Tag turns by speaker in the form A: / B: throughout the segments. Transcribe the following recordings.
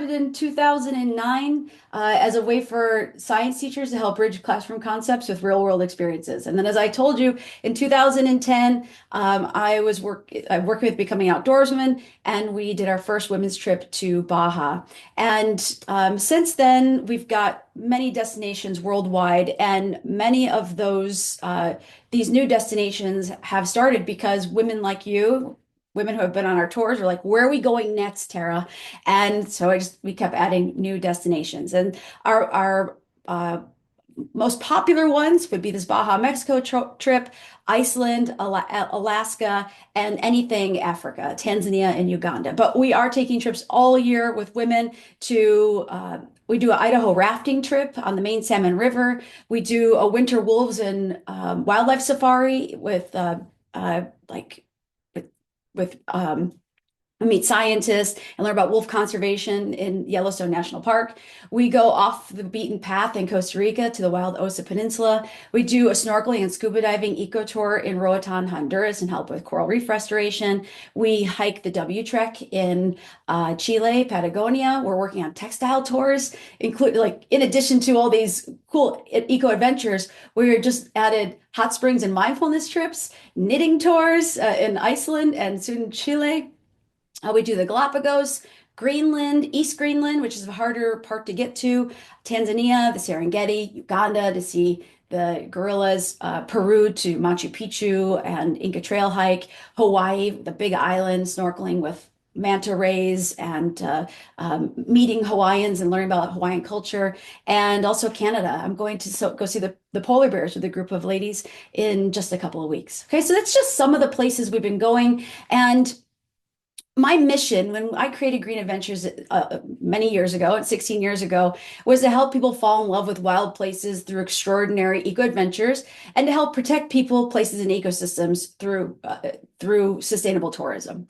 A: started in 2009 as a way for science teachers to help bridge classroom concepts with real world experiences. And then, as I told you, in 2010, I worked with Becoming Outdoorswomen, and we did our first women's trip to Baja. And since then, we've got many destinations worldwide, and many of these new destinations have started because women like you, women who have been on our tours, are like, "Where are we going next, Tara?" And so we kept adding new destinations, and our most popular ones would be this Baja, Mexico trip, Iceland, Alaska, and anything Africa, Tanzania, and Uganda. But we are taking trips all year with women we do an Idaho rafting trip on the main Salmon River. We do a winter wolves and wildlife safari like with we meet scientists and learn about wolf conservation in Yellowstone National Park. We go off the beaten path in Costa Rica to the Wild Osa Peninsula. We do a snorkeling and scuba diving eco tour in Roatan, Honduras, and help with coral reef restoration. We hike the W Trek in Chile, Patagonia. We're working on textile tours, in addition to all these cool eco adventures. We just added hot springs and mindfulness trips, knitting tours in Iceland and soon Chile. We do the Galapagos, Greenland, East Greenland, which is a harder part to get to, Tanzania, the Serengeti, Uganda to see the gorillas, Peru to Machu Picchu and Inca Trail hike, Hawaii, the Big Island, snorkeling with manta rays and meeting Hawaiians and learning about Hawaiian culture, and also Canada. I'm going to go see the polar bears with a group of ladies in just a couple of weeks. Okay, so that's just some of the places we've been going. And my mission when I created Green Adventures many years ago, 16 years ago, was to help people fall in love with wild places through extraordinary eco adventures, and to help protect people, places, and ecosystems through sustainable tourism.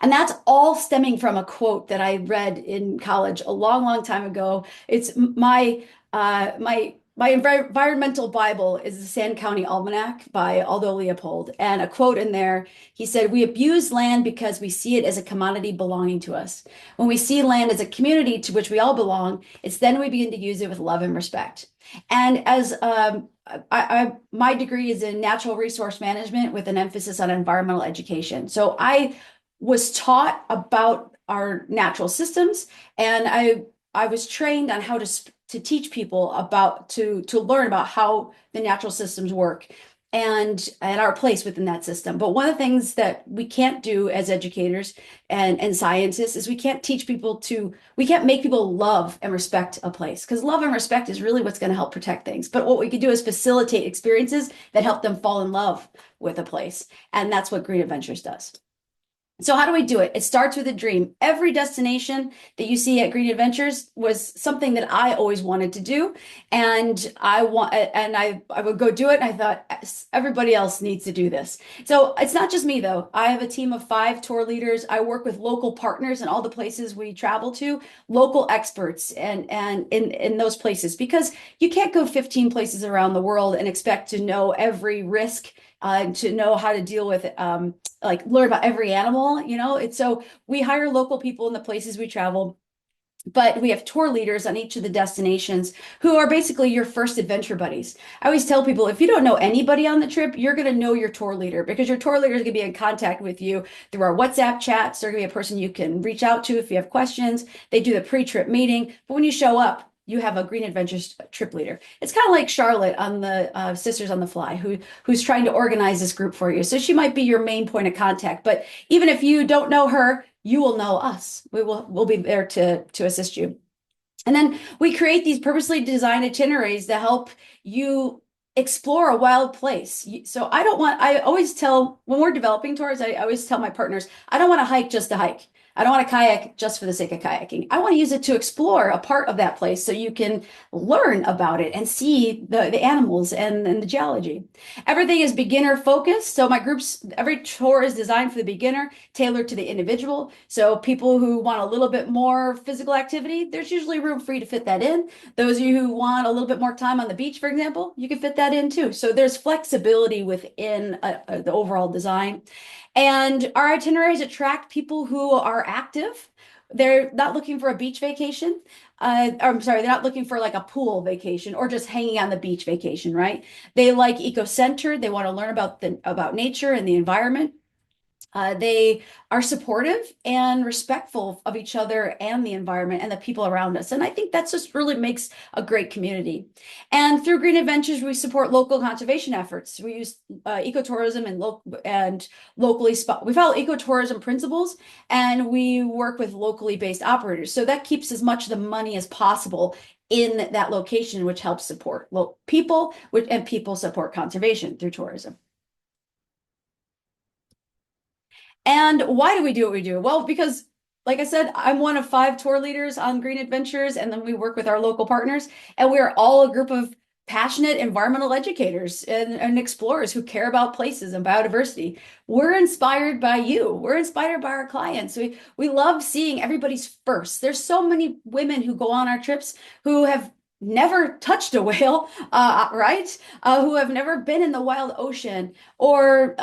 A: And that's all stemming from a quote that I read in college a long, long time ago. It's my environmental Bible is the Sand County Almanac by Aldo Leopold. And a quote in there, he said, "We abuse land because we see it as a commodity belonging to us. When we see land as a community to which we all belong, it's then we begin to use it with love and respect." And as my degree is in natural resource management with an emphasis on environmental education. So I was taught about our natural systems, and I was trained on how to teach people to learn about how the natural systems work and our place within that system. But one of the things that we can't do as educators and scientists is we can't make people love and respect a place, because love and respect is really what's going to help protect things. But what we can do is facilitate experiences that help them fall in love with a place. And that's what Green Adventures does. So how do we do it? It starts with a dream. Every destination that you see at Green Adventures was something that I always wanted to do, and I would go do it. And I thought everybody else needs to do this. So it's not just me though. I have a team of 5 tour leaders. I work with local partners in all the places we travel to, local experts, and in those places, because you can't go 15 places around the world and expect to know every risk, to know how to deal with learn about every animal, It's so we hire local people in the places we travel, but we have tour leaders on each of the destinations who are basically your first adventure buddies. I always tell people, if you don't know anybody on the trip, you're going to know your tour leader, because your tour leader is going to be in contact with you through our WhatsApp chats. They're going to be a person you can reach out to if you have questions. They do the pre-trip meeting, but when you show up, you have a Green Adventures trip leader. It's kind of like Charlotte on the Sisters on the Fly, who's trying to organize this group for you. So she might be your main point of contact, but even if you don't know her, you will know us. We'll be there to assist you. And then we create these purposely designed itineraries to help you explore a wild place. So I always tell, when we're developing tours, I always tell my partners, I don't want to hike just to hike. I don't want to kayak just for the sake of kayaking. I want to use it to explore a part of that place so you can learn about it and see the animals and the geology. Everything is beginner focused. So every tour is designed for the beginner, tailored to the individual. So people who want a little bit more physical activity, there's usually room for you to fit that in. Those of you who want a little bit more time on the beach, for example, you can fit that in too. So there's flexibility within the overall design. And our itineraries attract people who are active, They're not looking for a beach vacation. Or, I'm sorry, they're not looking for like a pool vacation or just hanging on the beach vacation, right? They like eco-centered. They want to learn about nature and the environment. They are supportive and respectful of each other and the environment and the people around us. And I think that just really makes a great community. And through Green Adventures, we support local conservation efforts. We use ecotourism and locally spot. We follow ecotourism principles, and we work with locally based operators. So that keeps as much of the money as possible in that location, which helps support local people, and people support conservation through tourism. And why do we do what we do? Well, because, like I said, I'm one of 5 tour leaders on Green Adventures, and then we work with our local partners, and we are all a group of passionate environmental educators and explorers who care about places and biodiversity. We're inspired by you. We're inspired by our clients. We love seeing everybody's first. There's so many women who go on our trips who have never touched a whale, right? Who have never been in the wild ocean, or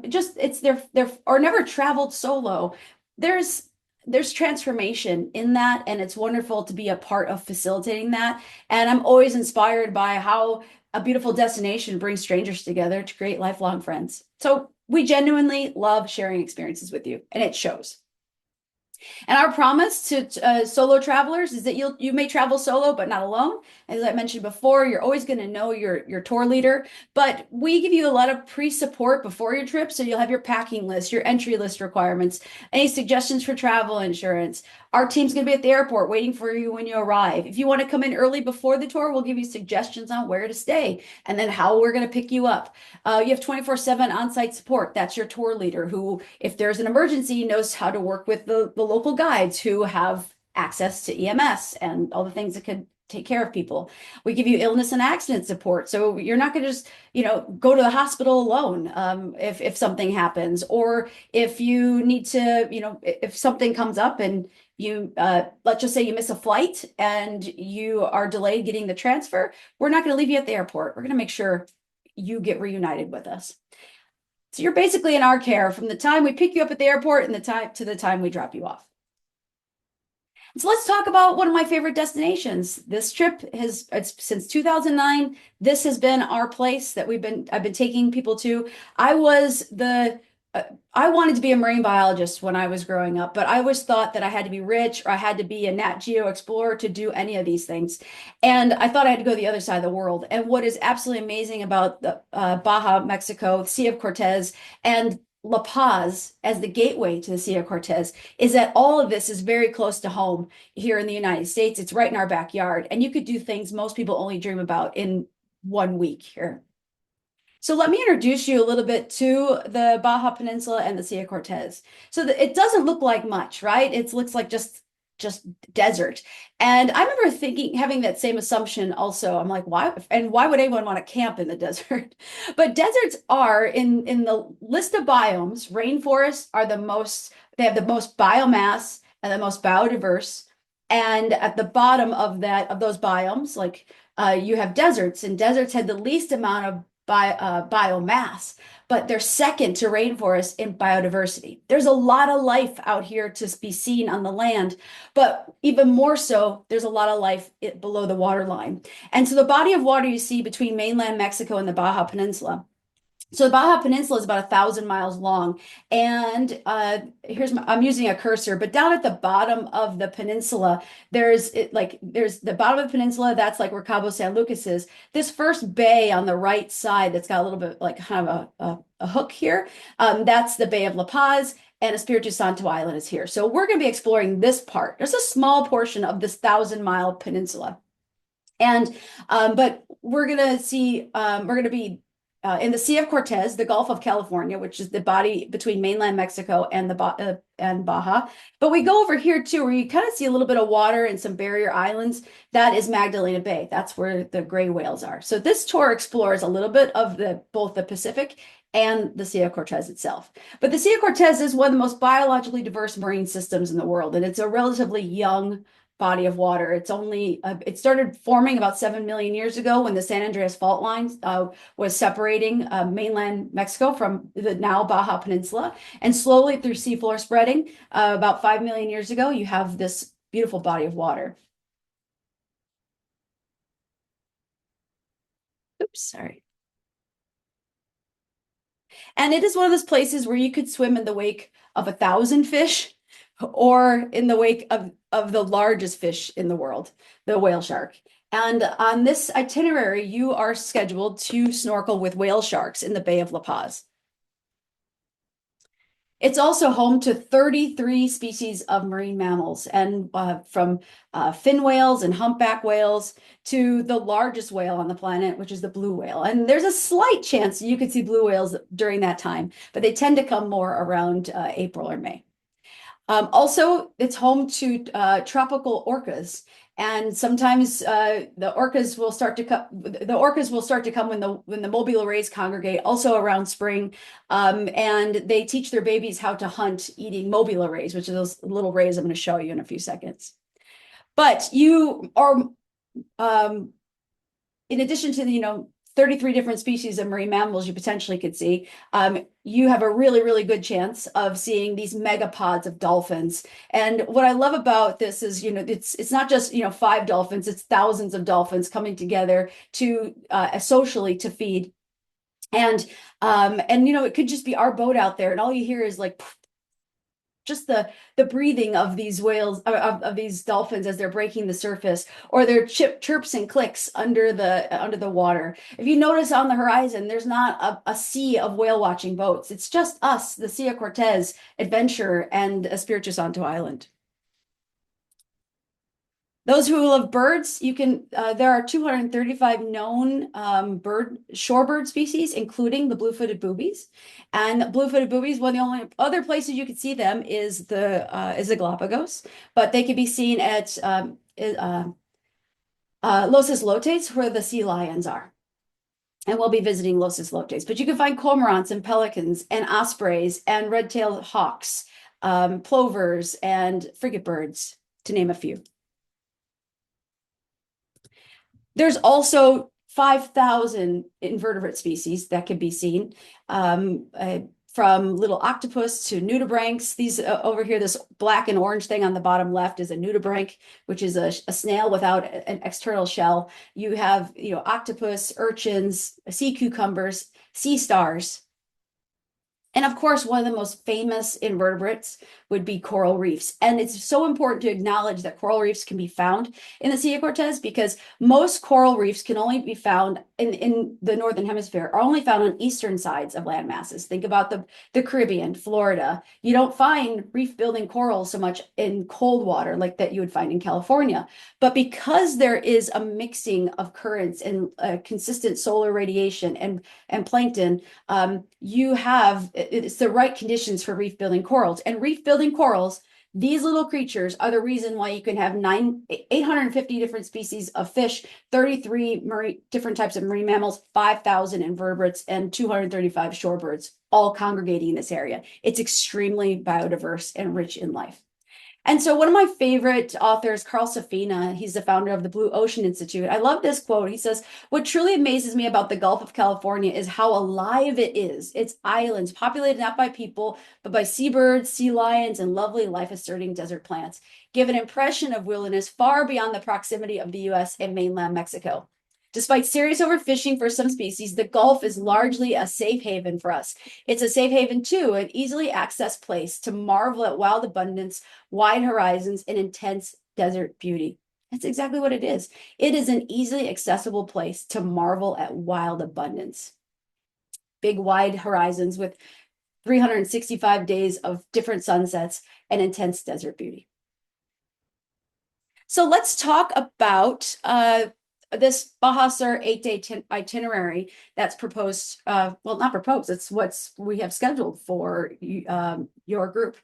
A: just it's their or never traveled solo. There's there's transformation in that, and it's wonderful to be a part of facilitating that. And I'm always inspired by how a beautiful destination brings strangers together to create lifelong friends. So we genuinely love sharing experiences with you, and it shows. And our promise to solo travelers is that you may travel solo, but not alone. As I mentioned before, you're always going to know your tour leader, but we give you a lot of pre-support before your trip. So you'll have your packing list, your entry list requirements, any suggestions for travel insurance. Our team's going to be at the airport waiting for you when you arrive. If you want to come in early before the tour, we'll give you suggestions on where to stay and then how we're going to pick you up. You have 24/7 on-site support. That's your tour leader who, if there's an emergency, knows how to work with the local guides who have access to EMS and all the things that could take care of people. We give you illness and accident support. So you're not going to just, go to the hospital alone if something happens, or if you need to, if something comes up and you, let's just say you miss a flight and you are delayed getting the transfer, we're not going to leave you at the airport. We're going to make sure you get reunited with us. So you're basically in our care from the time we pick you up at the airport and the time we drop you off. So let's talk about one of my favorite destinations. This trip it's since 2009. This has been our place that I've been taking people to. I wanted to be a marine biologist when I was growing up, but I always thought that I had to be rich or I had to be a Nat Geo explorer to do any of these things. And I thought I had to go to the other side of the world. And what is absolutely amazing about the Baja, Mexico, Sea of Cortez, and La Paz as the gateway to the Sea of Cortez is that all of this is very close to home here in the United States. It's right in our backyard, and you could do things most people only dream about in 1 week here. So let me introduce you a little bit to the Baja Peninsula and the Sea of Cortez. So it doesn't look like much, right? It looks like just desert. And I remember thinking, having that same assumption also. I'm like, why? And why would anyone want to camp in the desert? But deserts are in the list of biomes, rainforests are they have the most biomass and the most biodiverse. And at the bottom of those biomes, like you have deserts, and deserts had the least amount of biomass, but they're second to rainforests in biodiversity. There's a lot of life out here to be seen on the land, but even more so, there's a lot of life below the waterline. And so the body of water you see between mainland Mexico and the Baja Peninsula. So the Baja Peninsula is about 1,000 miles long, and I'm using a cursor, but down at the bottom of the peninsula, there's the bottom of the peninsula. That's like where Cabo San Lucas is. This first bay on the right side, that's got a little bit like kind of a hook here. That's the Bay of La Paz, and Espiritu Santo Island is here. So we're going to be exploring this part. There's a small portion of this 1,000-mile peninsula, and but we're going to be in the Sea of Cortez, the Gulf of California, which is the body between mainland Mexico and and Baja. But we go over here too, where you kind of see a little bit of water and some barrier islands. That is Magdalena Bay. That's where the gray whales are. So this tour explores a little bit of both the Pacific and the Sea of Cortez itself. But the Sea of Cortez is one of the most biologically diverse marine systems in the world, and it's a relatively young body of water. It's only it started forming about 7 million years ago when the San Andreas Fault line was separating mainland Mexico from the now Baja Peninsula, and slowly through seafloor spreading, about 5 million years ago, you have this beautiful body of water. Oops, sorry. And it is one of those places where you could swim in the wake of 1,000 fish or in the wake of the largest fish in the world, the whale shark. And on this itinerary, you are scheduled to snorkel with whale sharks in the Bay of La Paz. It's also home to 33 species of marine mammals, and from fin whales and humpback whales to the largest whale on the planet, which is the blue whale. And there's a slight chance you could see blue whales during that time, but they tend to come more around April or May. Also, it's home to tropical orcas, and sometimes the orcas will start to come. The orcas will start to come when the mobile rays congregate, also around spring, and they teach their babies how to hunt eating mobile rays, which are those little rays I'm going to show you in a few seconds. But you are in addition to the 33 different species of marine mammals you potentially could see, you have a really, really good chance of seeing these megapods of dolphins. And what I love about this is, it's not just, 5 dolphins, it's thousands of dolphins coming together to socially to feed. And it could just be our boat out there, and all you hear is like just the breathing of these whales, of these dolphins as they're breaking the surface, or their chirps and clicks under the water. If you notice on the horizon, there's not a sea of whale watching boats. It's just us, the Cia Cortez, Adventure, and Espiritu Santo Island. Those who love birds, there are 235 known shorebird species, including the blue-footed boobies. And blue-footed boobies, one of the only other places you can see them is the Galapagos, but they can be seen at Los Islotes, where the sea lions are. And we'll be visiting Los Islotes. But you can find cormorants and pelicans and ospreys and red-tailed hawks, plovers and frigate birds, to name a few. There's also 5,000 invertebrate species that can be seen, from little octopus to nudibranchs. These over here, this black and orange thing on the bottom left is a nudibranch, which is a snail without an external shell. You have, octopus, urchins, sea cucumbers, sea stars. And of course, one of the most famous invertebrates would be coral reefs. And it's so important to acknowledge that coral reefs can be found in the Cia Cortez, because most coral reefs can only be found in the Northern Hemisphere, are only found on eastern sides of land masses. Think about the Caribbean, Florida. You don't find reef building corals so much in cold water like that you would find in California. But because there is a mixing of currents and consistent solar radiation and plankton, it's the right conditions for reef building corals. And reef building corals, these little creatures, are the reason why you can have 850 different species of fish, 33 different types of marine mammals, 5,000 invertebrates, and 235 shorebirds all congregating in this area. It's extremely biodiverse and rich in life. And so one of my favorite authors, Carl Safina, he's the founder of the Blue Ocean Institute. I love this quote. He says, "What truly amazes me about the Gulf of California is how alive it is. It's islands populated not by people, but by seabirds, sea lions, and lovely life-asserting desert plants, give an impression of wilderness far beyond the proximity of the US and mainland Mexico. Despite serious overfishing for some species, the Gulf is largely a safe haven for us. It's a safe haven, too, an easily accessed place to marvel at wild abundance, wide horizons, and intense desert beauty." That's exactly what it is. It is an easily accessible place to marvel at wild abundance. Big, wide horizons with 365 days of different sunsets and intense desert beauty. So let's talk about this Baja Sur 8-day itinerary that's proposed, well, not proposed, it's what's we have scheduled for your group.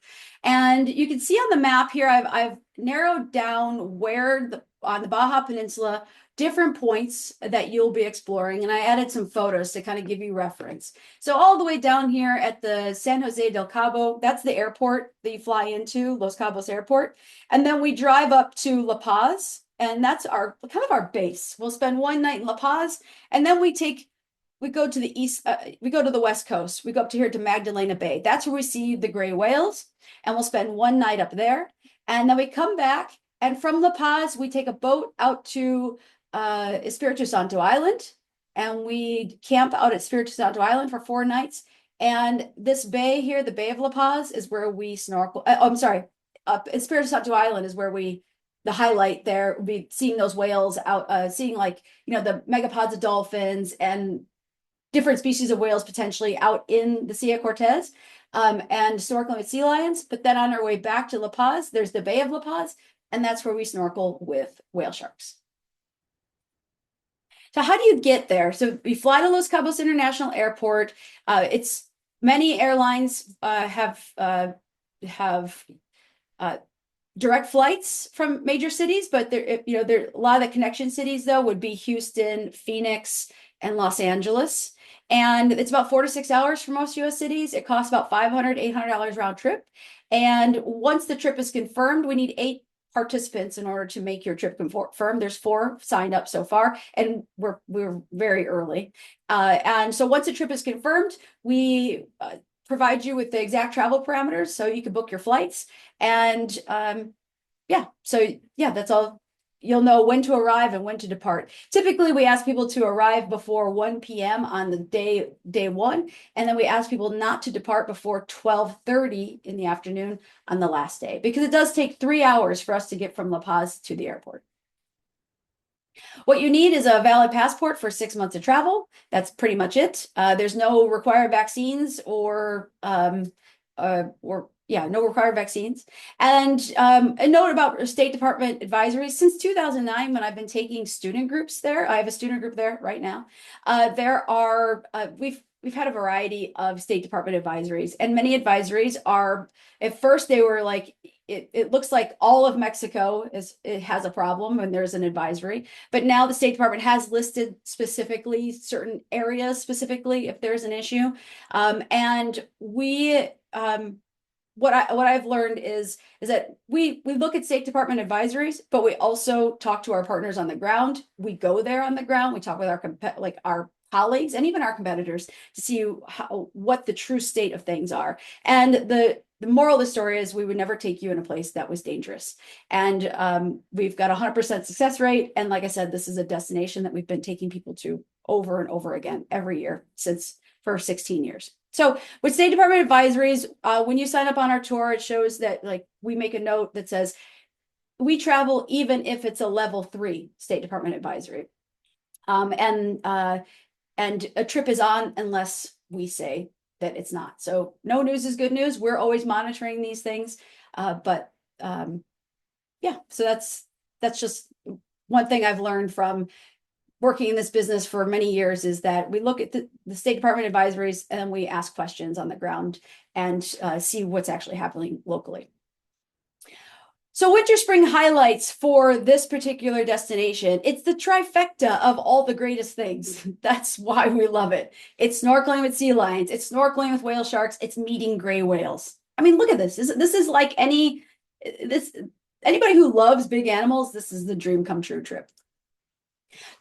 A: And you can see on the map here, I've narrowed down where on the Baja Peninsula, different points that you'll be exploring. And I added some photos to kind of give you reference. So all the way down here at the San Jose del Cabo, that's the airport that you fly into, Los Cabos Airport. And then we drive up to La Paz, and that's our kind of our base. We'll spend one night in La Paz, and then we go to the east, we go to the west coast. We go up to here to Magdalena Bay. That's where we see the gray whales, and we'll spend one night up there. And then we come back, and from La Paz, we take a boat out to Espiritu Santo Island, and we camp out at Espiritu Santo Island for 4 nights. And this bay here, the Bay of La Paz, is where we snorkel. I'm sorry, Espiritu Santo Island is where the highlight there would be seeing those whales out, seeing like, the megapods of dolphins and different species of whales potentially out in the Sea of Cortez, and snorkeling with sea lions. But then on our way back to La Paz, there's the Bay of La Paz, and that's where we snorkel with whale sharks. So how do you get there? So we fly to Los Cabos International Airport. It's many airlines have direct flights from major cities, but there a lot of the connection cities though would be Houston, Phoenix, and Los Angeles. And it's about 4 to 6 hours for most US cities. It costs about $500, $800 round trip. And once the trip is confirmed, we need 8 participants in order to make your trip confirmed. There's 4 signed up so far, and we're very early. And so once the trip is confirmed, we provide you with the exact travel parameters so you can book your flights. And that's all. You'll know when to arrive and when to depart. Typically, we ask people to arrive before 1 p.m. on the day 1, and then we ask people not to depart before 12:30 in the afternoon on the last day, because it does take 3 hours for us to get from La Paz to the airport. What you need is a valid passport for 6 months of travel. That's pretty much it. There's no required vaccines no required vaccines. And a note about State Department advisories. Since 2009, when I've been taking student groups there, I have a student group there right now. We've had a variety of State Department advisories, and many advisories are, at first they were like, it looks like all of Mexico it has a problem and there's an advisory, but now the State Department has listed specifically certain areas specifically if there's an issue. And what I've learned is that we look at State Department advisories, but we also talk to our partners on the ground. We go there on the ground. We talk with our colleagues and even our competitors to see what the true state of things are. And the moral of the story is we would never take you in a place that was dangerous. And we've got 100% success rate. And like I said, this is a destination that we've been taking people to over and over again every year for 16 years. So with State Department advisories, when you sign up on our tour, it shows that we make a note that says we travel even if it's a level 3 State Department advisory. And a trip is on unless we say that it's not. So no news is good news. We're always monitoring these things. So that's just one thing I've learned from working in this business for many years, is that we look at the State Department advisories and we ask questions on the ground and see what's actually happening locally. So winter spring highlights for this particular destination, it's the trifecta of all the greatest things. That's why we love it. It's snorkeling with sea lions, it's snorkeling with whale sharks, it's meeting gray whales. I mean, look at this. This is like anybody who loves big animals, this is the dream come true trip.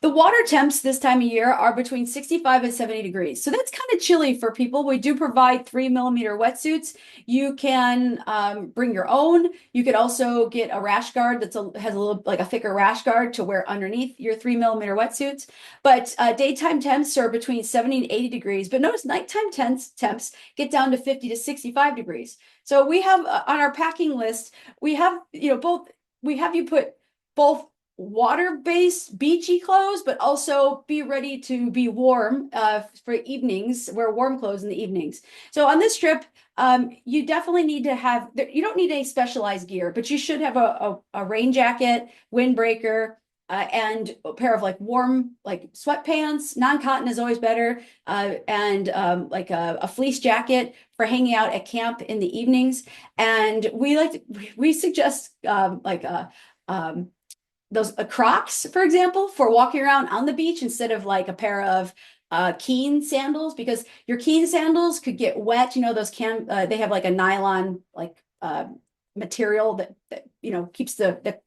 A: The water temps this time of year are between 65 and 70 degrees. So that's kind of chilly for people. We do provide 3mm wetsuits. You can bring your own. You could also get a rash guard has a little like a thicker rash guard to wear underneath your 3mm wetsuits. But daytime temps are between 70 and 80 degrees. But notice nighttime temps get down to 50 to 65 degrees. So we have on our packing list, we have you put both water-based beachy clothes, but also be ready to be warm for evenings, wear warm clothes in the evenings. So on this trip, you definitely need to you don't need any specialized gear, but you should have a rain jacket, windbreaker, and a pair of like warm like sweatpants. Non-cotton is always better, and like a fleece jacket for hanging out at camp in the evenings. And we suggest um, those Crocs, for example, for walking around on the beach instead of like a pair of Keen sandals, because your Keen sandals could get wet. You know, those they have like a nylon material that keeps the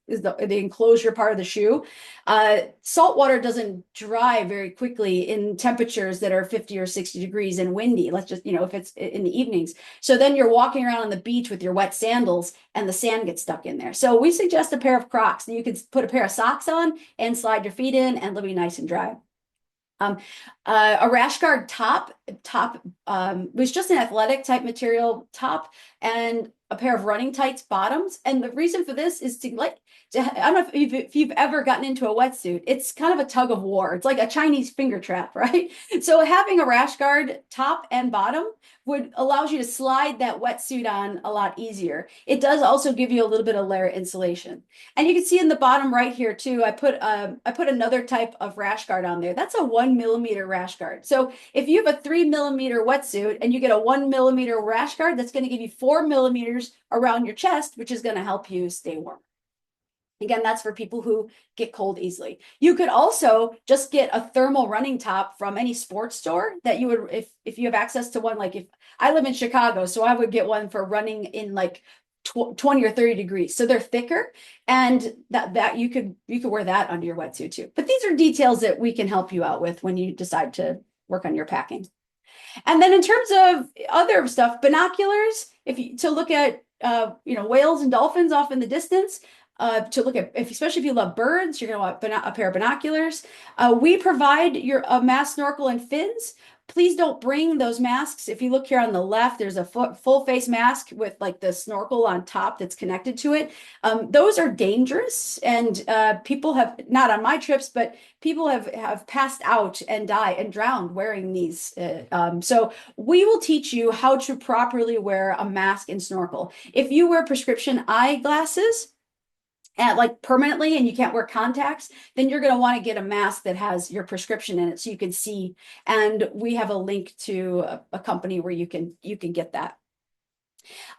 A: enclosure part of the shoe. Salt water doesn't dry very quickly in temperatures that are 50 or 60 degrees and windy. Let's just, if it's in the evenings. So then you're walking around on the beach with your wet sandals and the sand gets stuck in there. So we suggest a pair of Crocs. You could put a pair of socks on and slide your feet in, and they'll be nice and dry. Um, a rash guard top was just an athletic type material top, and a pair of running tights bottoms. And the reason for this is I don't know if you've ever gotten into a wetsuit. It's kind of a tug of war. It's like a Chinese finger trap, right? So having a rash guard top and bottom allows you to slide that wetsuit on a lot easier. It does also give you a little bit of layer insulation. And you can see in the bottom right here too, I put another type of rash guard on there. That's a 1 millimeter rash guard. So if you have a 3 millimeter wetsuit and you get a 1 millimeter rash guard, that's going to give you 4 millimeters around your chest, which is going to help you stay warm. Again, that's for people who get cold easily. You could also just get a thermal running top from any sports store that you would, if you have access to one. Like if I live in Chicago, so I would get one for running in like 20 or 30 degrees. So they're thicker, and that you could wear that under your wetsuit too. But these are details that we can help you out with when you decide to work on your packing. And then in terms of other stuff, binoculars, to look at whales and dolphins off in the distance, to look at, especially if you love birds, you're going to want a pair of binoculars. We provide a mask, snorkel, and fins. Please don't bring those masks. If you look here on the left, there's a full face mask with like the snorkel on top that's connected to it. Those are dangerous, and people have, not on my trips, but people have passed out and died and drowned wearing these. So we will teach you how to properly wear a mask and snorkel. If you wear prescription eyeglasses, and like permanently, and you can't wear contacts, then you're going to want to get a mask that has your prescription in it so you can see. And we have a link to a company where you can get that.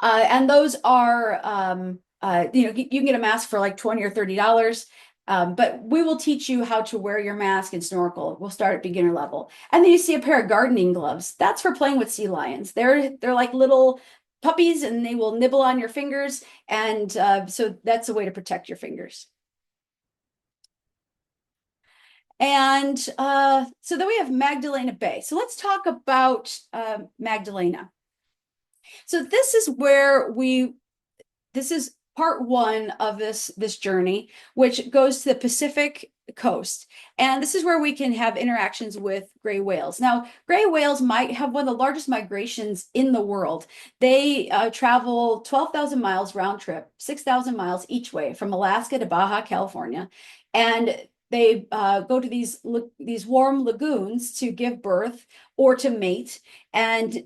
A: And those are, you can get a mask for like $20 or $30. But we will teach you how to wear your mask and snorkel. We'll start at beginner level. And then you see a pair of gardening gloves. That's for playing with sea lions. They're like little puppies, and they will nibble on your fingers. And so that's a way to protect your fingers. And so then we have Magdalena Bay. So let's talk about Magdalena. So this is this is part one of this journey, which goes to the Pacific coast. And this is where we can have interactions with gray whales. Now, gray whales might have one of the largest migrations in the world. They travel 12,000 miles round trip, 6,000 miles each way from Alaska to Baja, California. And they go to these warm lagoons to give birth or to mate, and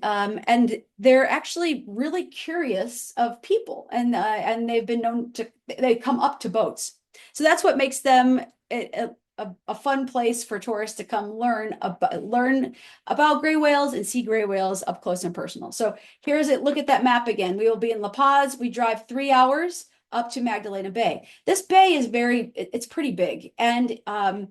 A: they're actually really curious of people, and they've been known to they come up to boats. So that's what makes them a fun place for tourists to come learn about gray whales and see gray whales up close and personal. So here's it. Look at that map again. We will be in La Paz. We drive 3 hours up to Magdalena Bay. This bay is it's pretty big, and I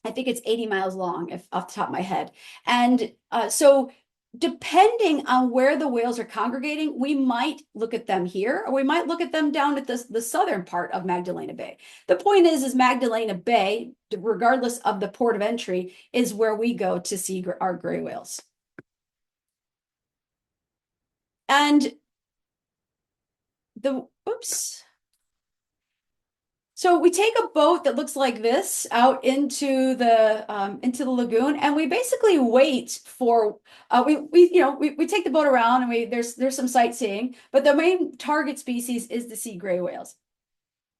A: think it's 80 miles long, if off the top of my head. And so depending on where the whales are congregating, we might look at them here, or we might look at them down at the southern part of Magdalena Bay. The point is Magdalena Bay, regardless of the port of entry, is where we go to see our gray whales. And so we take a boat that looks like this out into the lagoon, and we basically wait for we take the boat around, and there's some sightseeing, but the main target species is to see gray whales.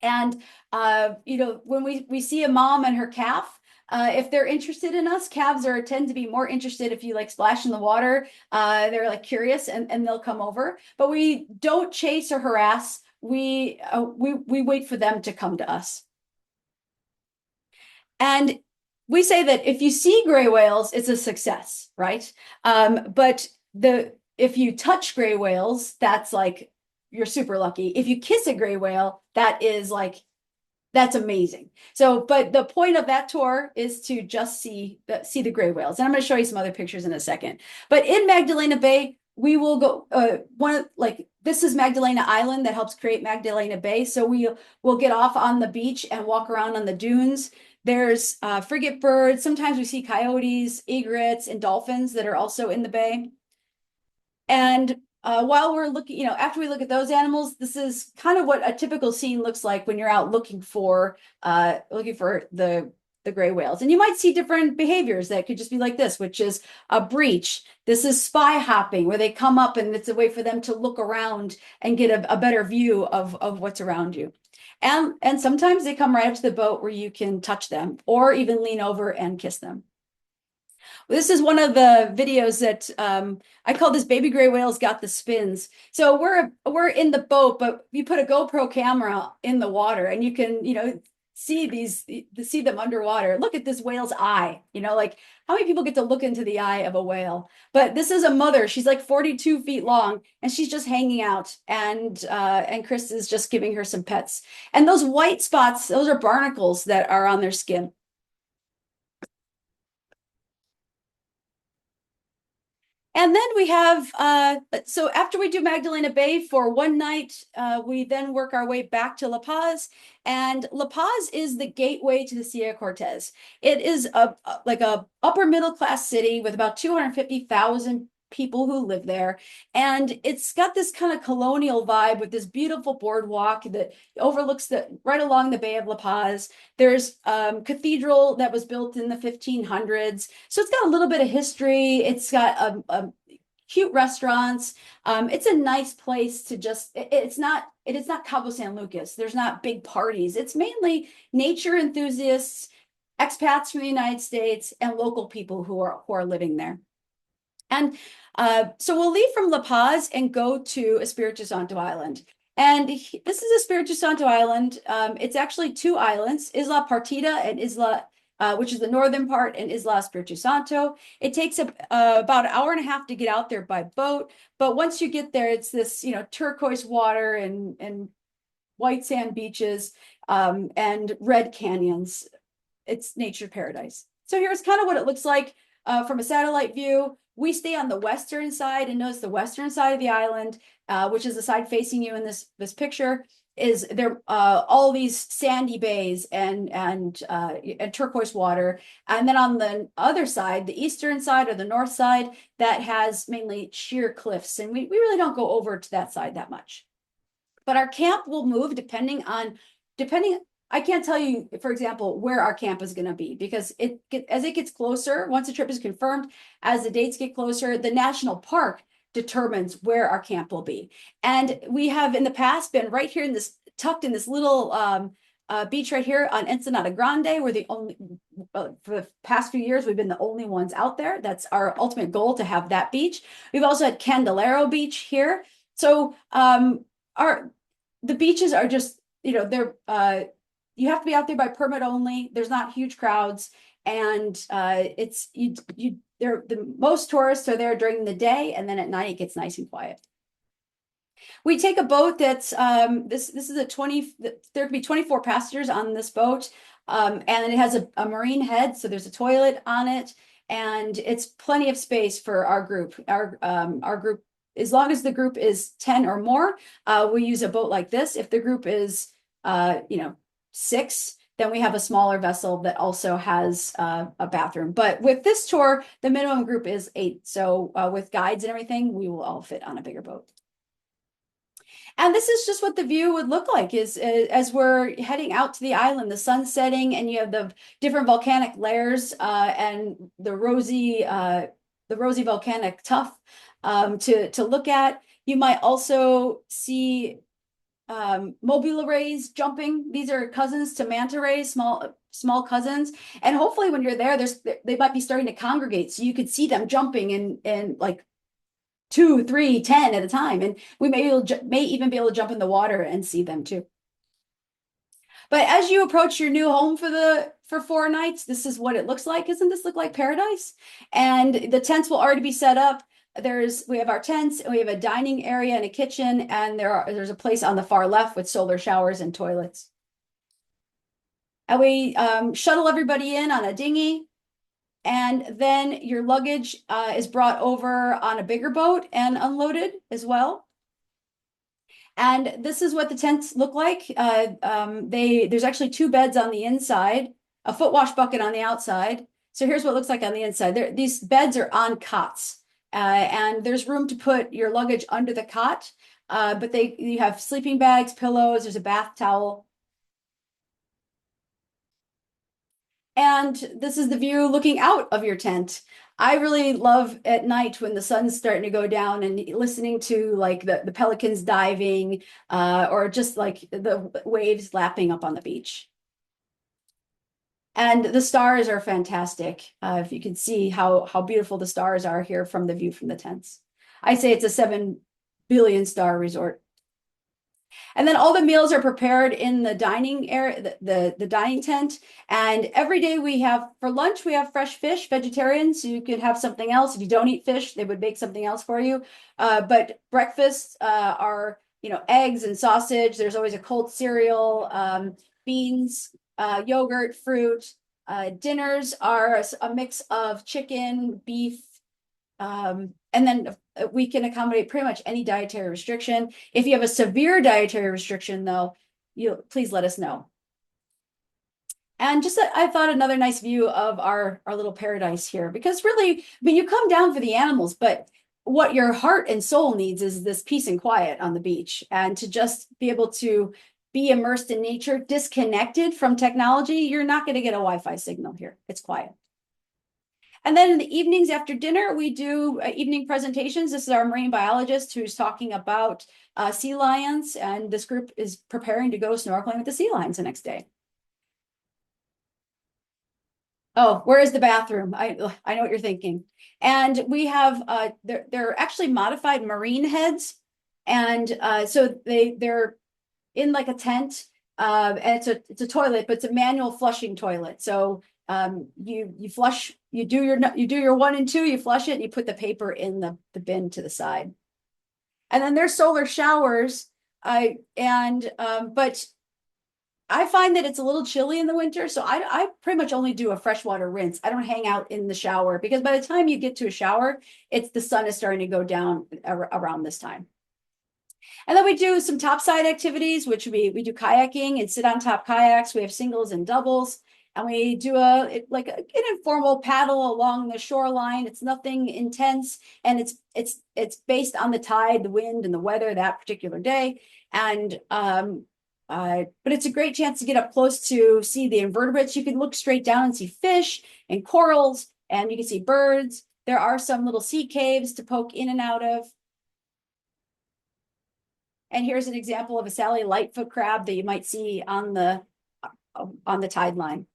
A: And when we see a mom and her calf, if they're interested in us, calves tend to be more interested if you like splash in the water. They're like curious, and they'll come over. But we don't chase or harass. We wait for them to come to us. And we say that if you see gray whales, it's a success, right? But if you touch gray whales, that's like you're super lucky. If you kiss a gray whale, that is like that's amazing. So, but the point of that tour is to just see the gray whales. And I'm going to show you some other pictures in a second. But in Magdalena Bay, we will go like this is Magdalena Island that helps create Magdalena Bay. So we'll get off on the beach and walk around on the dunes. There's frigate birds. Sometimes we see coyotes, egrets, and dolphins that are also in the bay. And while we're looking, after we look at those animals, this is kind of what a typical scene looks like when you're out looking for the gray whales. And you might see different behaviors that could just be like this, which is a breach. This is spy hopping, where they come up and it's a way for them to look around and get a better view of what's around you. And sometimes they come right up to the boat where you can touch them or even lean over and kiss them. This is one of the videos that I call this Baby Gray Whales Got the Spins. So we're in the boat, but you put a GoPro camera in the water and you can, see them underwater. Look at this whale's eye, like how many people get to look into the eye of a whale? But this is a mother. She's like 42 feet long and she's just hanging out and Chris is just giving her some pets. And those white spots, those are barnacles that are on their skin. And then we have, so after we do Magdalena Bay for one night, we then work our way back to La Paz. And La Paz is the gateway to the Sierra Cortez. It is like a upper middle class city with about 250,000 people who live there. And it's got this kind of colonial vibe with this beautiful boardwalk that overlooks right along the Bay of La Paz. There's cathedral that was built in the 1500s. So it's got a little bit of history. It's got cute restaurants. It's a nice place to just, it is not Cabo San Lucas. There's not big parties. It's mainly nature enthusiasts, expats from the United States, and local people who are living there. And so we'll leave from La Paz and go to Espiritu Santo Island. And this is Espiritu Santo Island. It's actually two islands, Isla Partida and Isla, which is the northern part, and Isla Espiritu Santo. It takes about an hour and a half to get out there by boat. But once you get there, it's this, turquoise water and white sand beaches and red canyons. It's nature paradise. So here's kind of what it looks like from a satellite view. We stay on the western side, and notice the western side of the island, which is the side facing you in this picture, is there all these sandy bays and turquoise water. And then on the other side, the eastern side or the north side, that has mainly sheer cliffs. And we really don't go over to that side that much. But our camp will move depending, I can't tell you, for example, where our camp is going to be because as it gets closer, once the trip is confirmed, as the dates get closer, the national park determines where our camp will be. And we have in the past been right here tucked in this little beach right here on Ensenada Grande. We're the only, for the past few years, we've been the only ones out there. That's our ultimate goal, to have that beach. We've also had Candelero Beach here. So the beaches are just, they're, you have to be out there by permit only. There's not huge crowds, and the most tourists are there during the day, and then at night it gets nice and quiet. We take a boat that's this is there can be 24 passengers on this boat, and it has a marine head, so there's a toilet on it, and it's plenty of space for our group. Our group, as long as the group is 10 or more, we use a boat like this. If the group is 6, then we have a smaller vessel that also has a bathroom. But with this tour, the minimum group is 8. So with guides and everything, we will all fit on a bigger boat. And this is just what the view would look like as we're heading out to the island, the sun setting, and you have the different volcanic layers and the rosy volcanic tuff to look at. You might also see mobula rays jumping. These are cousins to manta rays, small cousins. And hopefully when you're there, they might be starting to congregate, so you could see them jumping in like 2, 3, 10 at a time. And we may even be able to jump in the water and see them too. But as you approach your new home for for 4 nights, this is what it looks like. Doesn't this look like paradise? And the tents will already be set up. We have our tents, and we have a dining area and a kitchen, and there's a place on the far left with solar showers and toilets. And we shuttle everybody in on a dinghy, and then your luggage is brought over on a bigger boat and unloaded as well. And this is what the tents look like. There's actually 2 beds on the inside, a foot wash bucket on the outside. So here's what it looks like on the inside. These beds are on cots, and there's room to put your luggage under the cot. But you have sleeping bags, pillows, there's a bath towel. And this is the view looking out of your tent. I really love at night when the sun's starting to go down and listening to like the pelicans diving, or just like the waves lapping up on the beach. And the stars are fantastic. If you can see how beautiful the stars are here from the view from the tents. I say it's a 7 billion-star resort. And then all the meals are prepared in the dining area, the dining tent. And every day for lunch, we have fresh fish, vegetarian, so you could have something else. If you don't eat fish, they would make something else for you. But breakfasts are, eggs and sausage. There's always a cold cereal, beans, yogurt, fruit. Dinners are a mix of chicken, beef, and then we can accommodate pretty much any dietary restriction. If you have a severe dietary restriction, though, please let us know. And just I thought another nice view of our little paradise here, because really, you come down for the animals, but what your heart and soul needs is this peace and quiet on the beach, and to just be able to be immersed in nature, disconnected from technology. You're not going to get a Wi-Fi signal here. It's quiet. And then in the evenings after dinner, we do evening presentations. This is our marine biologist who's talking about sea lions, and this group is preparing to go snorkeling with the sea lions the next day. Oh, where is the bathroom? I know what you're thinking. And we have they're actually modified marine heads, and so they're in like a tent, and it's a toilet, but it's a manual flushing toilet. So you flush, you do your 1 and 2, you flush it, and you put the paper in the bin to the side. And then there's solar showers. But I find that it's a little chilly in the winter, so I pretty much only do a freshwater rinse. I don't hang out in the shower, because by the time you get to a shower, the sun is starting to go down around this time. And then we do some topside activities, which we do kayaking and sit on top kayaks. We have singles and doubles, and we do an informal paddle along the shoreline. It's nothing intense, and it's based on the tide, the wind, and the weather that particular day. And but it's a great chance to get up close to see the invertebrates. You can look straight down and see fish and corals, and you can see birds. There are some little sea caves to poke in and out of. And here's an example of a Sally Lightfoot crab that you might see on the tide line.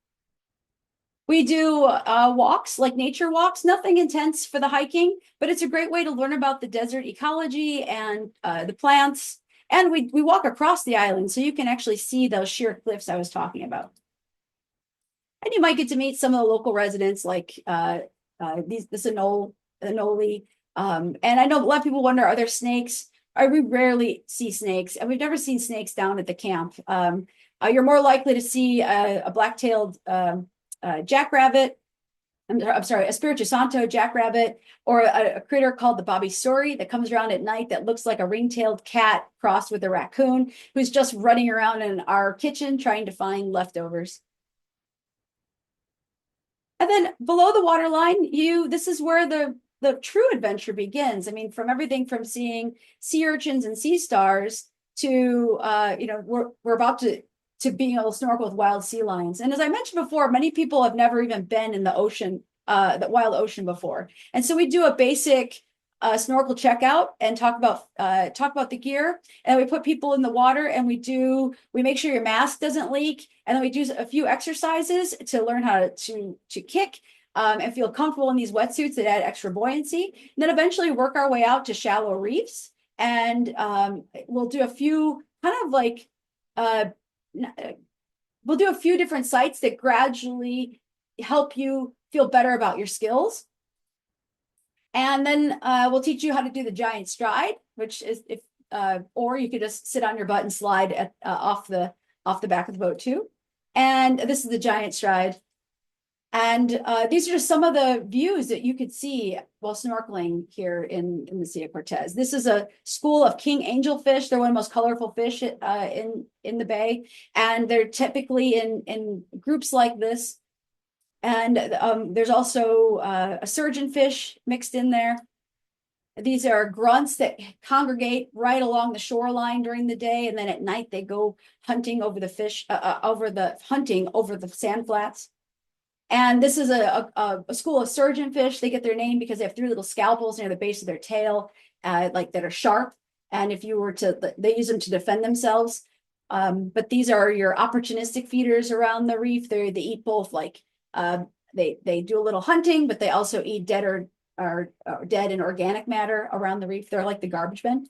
A: We do walks, like nature walks, nothing intense for the hiking, but it's a great way to learn about the desert ecology and the plants. And we walk across the island, so you can actually see those sheer cliffs I was talking about. And you might get to meet some of the local residents, like the Anole. And I know a lot of people wonder, are there snakes? We rarely see snakes, and we've never seen snakes down at the camp. You're more likely to see a black-tailed jackrabbit. I'm sorry, a Espiritu Santo jackrabbit, or a critter called the Bobby-Sori that comes around at night that looks like a ring-tailed cat crossed with a raccoon, who's just running around in our kitchen trying to find leftovers. And then below the waterline, this is where the true adventure begins. I mean, from everything from seeing sea urchins and sea stars to we're about to being able to snorkel with wild sea lions. And as I mentioned before, many people have never even been in the ocean, the wild ocean before. And so we do a basic snorkel checkout and talk about the gear, and we put people in the water, and we make sure your mask doesn't leak, and then we do a few exercises to learn how to kick and feel comfortable in these wetsuits that add extra buoyancy. And then eventually work our way out to shallow reefs, and we'll do a few kind of like we'll do a few different sites that gradually help you feel better about your skills. And then we'll teach you how to do the giant stride, which is if or you could just sit on your butt and slide off the back of the boat too. And this is the giant stride. And these are just some of the views that you could see while snorkeling here in the Sea of Cortez. This is a school of king angelfish. They're one of the most colorful fish in the bay, and they're typically in groups like this. And there's also a surgeonfish mixed in there. These are grunts that congregate right along the shoreline during the day, and then at night they go hunting over the fish, over the sand flats. And this is a school of surgeonfish. They get their name because they have three little scalpels near the base of their tail, like that are sharp. And if you were to, they use them to defend themselves. But these are your opportunistic feeders around the reef. They eat both, like they do a little hunting, but they also eat dead or dead and organic matter around the reef. They're like the garbage bin.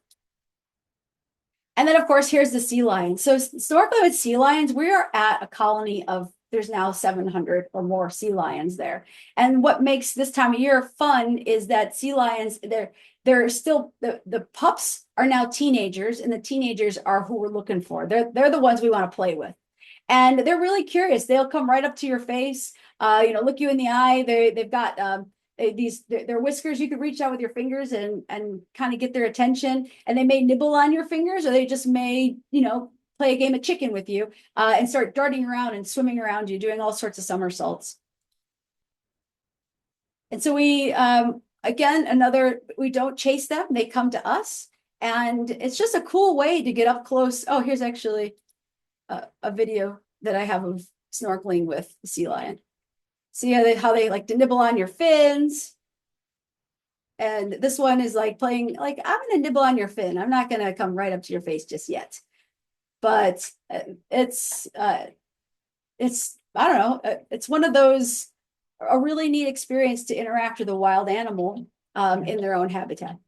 A: And then, of course, here's the sea lion. So snorkeling with sea lions, we are at a colony of, there's now 700 or more sea lions there. And what makes this time of year fun is that sea lions, they're still, the pups are now teenagers, and the teenagers are who we're looking for. They're the ones we want to play with. And they're really curious. They'll come right up to your face, look you in the eye. They've got their whiskers. You could reach out with your fingers and kind of get their attention. And they may nibble on your fingers, or they just may, play a game of chicken with you and start darting around and swimming around you, doing all sorts of somersaults. And so we, again, we don't chase them. They come to us. And it's just a cool way to get up close. Oh, here's actually a video that I have of snorkeling with the sea lion. See how they like to nibble on your fins. And this one is like playing, like, I'm going to nibble on your fin. I'm not going to come right up to your face just yet. But it's I don't know, it's one of those, a really neat experience to interact with a wild animal in their own habitat.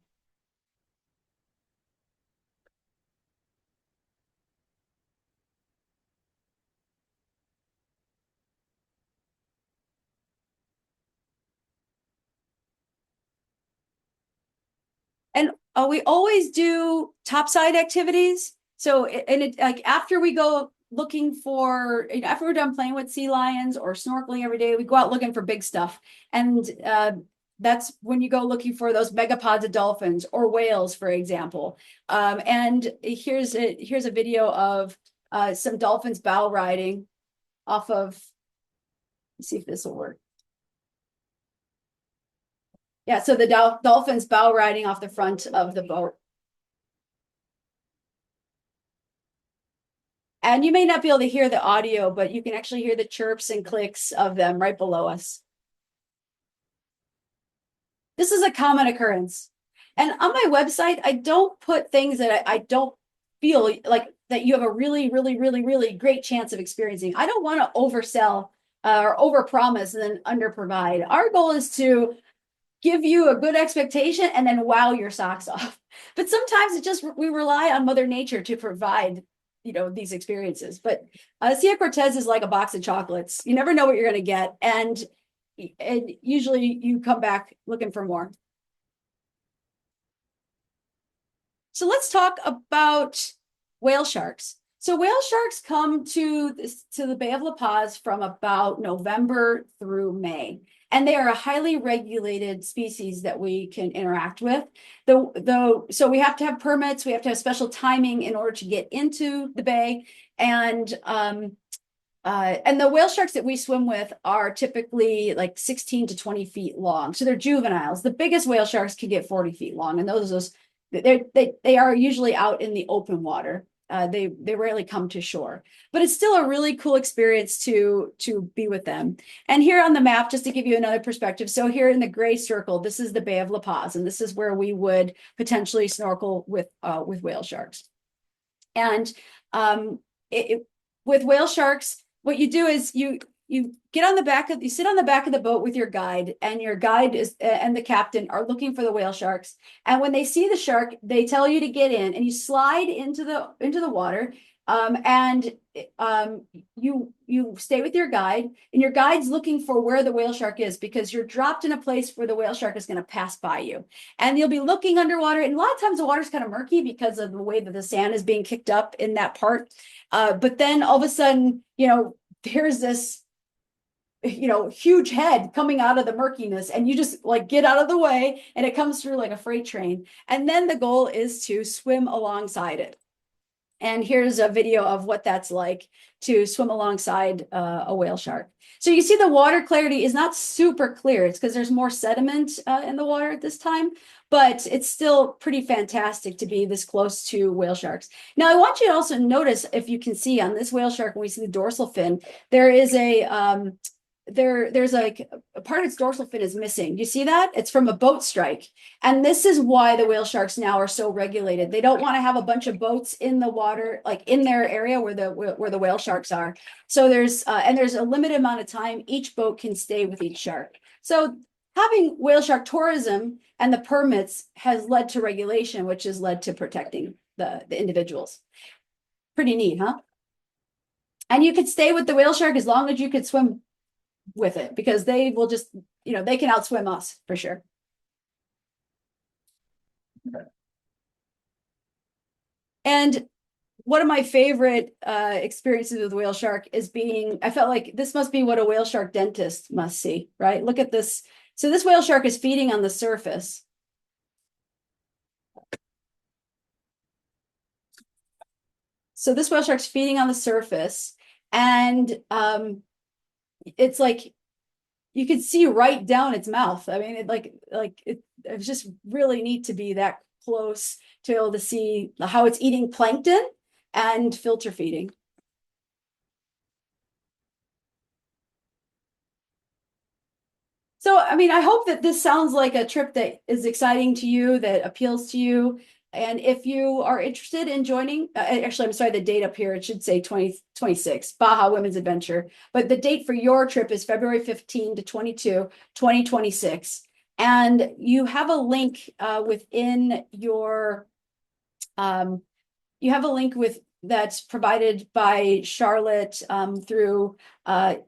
A: And we always do topside activities. So, like after we go looking for, after we're done playing with sea lions or snorkeling every day, we go out looking for big stuff. And that's when you go looking for those megapods of dolphins or whales, for example. And here's a video of some dolphins bow riding off of, let's see if this will work. Yeah, so the dolphins bow riding off the front of the boat. And you may not be able to hear the audio, but you can actually hear the chirps and clicks of them right below us. This is a common occurrence. And on my website, I don't put things that I don't feel like that you have a really, really, really, really great chance of experiencing. I don't want to oversell or overpromise and then underprovide. Our goal is to give you a good expectation and then wow your socks off. But sometimes we rely on Mother Nature to provide, these experiences. But Sea of Cortez is like a box of chocolates. You never know what you're going to get. And usually you come back looking for more. So let's talk about whale sharks. So whale sharks come to the Bay of La Paz from about November through May. And they are a highly regulated species that we can interact with. So we have to have permits, we have to have special timing in order to get into the bay. And the whale sharks that we swim with are typically like 16 to 20 feet long. So they're juveniles. The biggest whale sharks can get 40 feet long, and they are usually out in the open water. They rarely come to shore, but it's still a really cool experience to be with them. And here on the map, just to give you another perspective, so here in the gray circle, this is the Bay of La Paz, and this is where we would potentially snorkel with whale sharks. And with whale sharks, what you do is you sit on the back of the boat with your guide, and your guide and the captain are looking for the whale sharks. And when they see the shark, they tell you to get in, and you slide into the water. And you stay with your guide, and your guide's looking for where the whale shark is, because you're dropped in a place where the whale shark is going to pass by you. And you'll be looking underwater, and a lot of times the water's kind of murky because of the way that the sand is being kicked up in that part. But then all of a sudden, there's this huge head coming out of the murkiness, and you just like get out of the way, and it comes through like a freight train. And then the goal is to swim alongside it. And here's a video of what that's like to swim alongside a whale shark. So you see the water clarity is not super clear. It's because there's more sediment in the water at this time, but it's still pretty fantastic to be this close to whale sharks. Now, I want you to also notice, if you can see on this whale shark, when we see the dorsal fin, there is there's like a part of its dorsal fin is missing. You see that? It's from a boat strike. And this is why the whale sharks now are so regulated. They don't want to have a bunch of boats in the water, like in their area where the whale sharks are. So there's a limited amount of time each boat can stay with each shark. So having whale shark tourism and the permits has led to regulation, which has led to protecting the individuals. Pretty neat, huh? And you could stay with the whale shark as long as you could swim with it, because they will just, they can outswim us for sure. And one of my favorite experiences with whale shark is I felt like this must be what a whale shark dentist must see, right? Look at this. So this whale shark is feeding on the surface. So this whale shark's feeding on the surface, and it's like you could see right down its mouth. I mean, it was just really neat to be that close to be able to see how it's eating plankton and filter feeding. So, I mean, I hope that this sounds like a trip that is exciting to you, that appeals to you. And if you are interested in joining, actually, I'm sorry, the date up here, it should say 2026, Baja Women's Adventure. But the date for your trip is February 15 to 22, 2026. And you have a link within your, that's provided by Charlotte through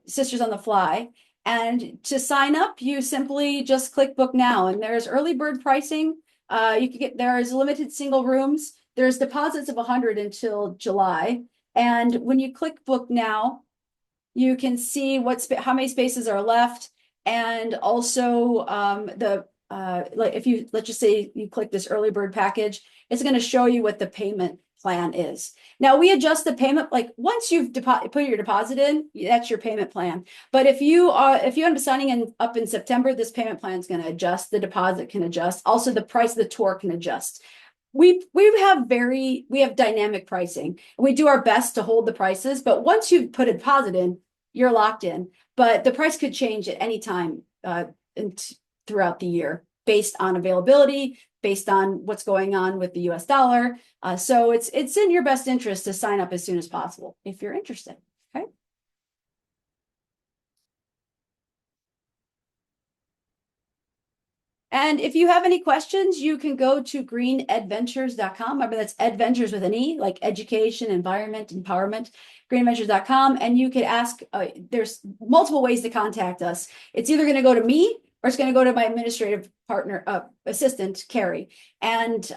A: Sisters on the Fly. And to sign up, you simply just click book now, and there's early bird pricing. There is limited single rooms. There's deposits of 100 until July. And when you click book now, you can see how many spaces are left. And also let's just say you click this early bird package, it's going to show you what the payment plan is. Now we adjust the payment, like once you've put your deposit in, that's your payment plan. But if you end up signing up in September, this payment plan is going to adjust. The deposit can adjust. Also, the price of the tour can adjust. We have dynamic pricing. We do our best to hold the prices, but once you put a deposit in, you're locked in. But the price could change at any time throughout the year, based on availability, based on what's going on with the US dollar. So it's in your best interest to sign up as soon as possible if you're interested. Okay. And if you have any questions, you can go to greenedventures.com. Remember, that's Edventures with an E, like education, environment, empowerment, greenedventures.com. And you could ask, there's multiple ways to contact us. It's either going to go to me, or it's going to go to my administrative partner, assistant, Carrie. And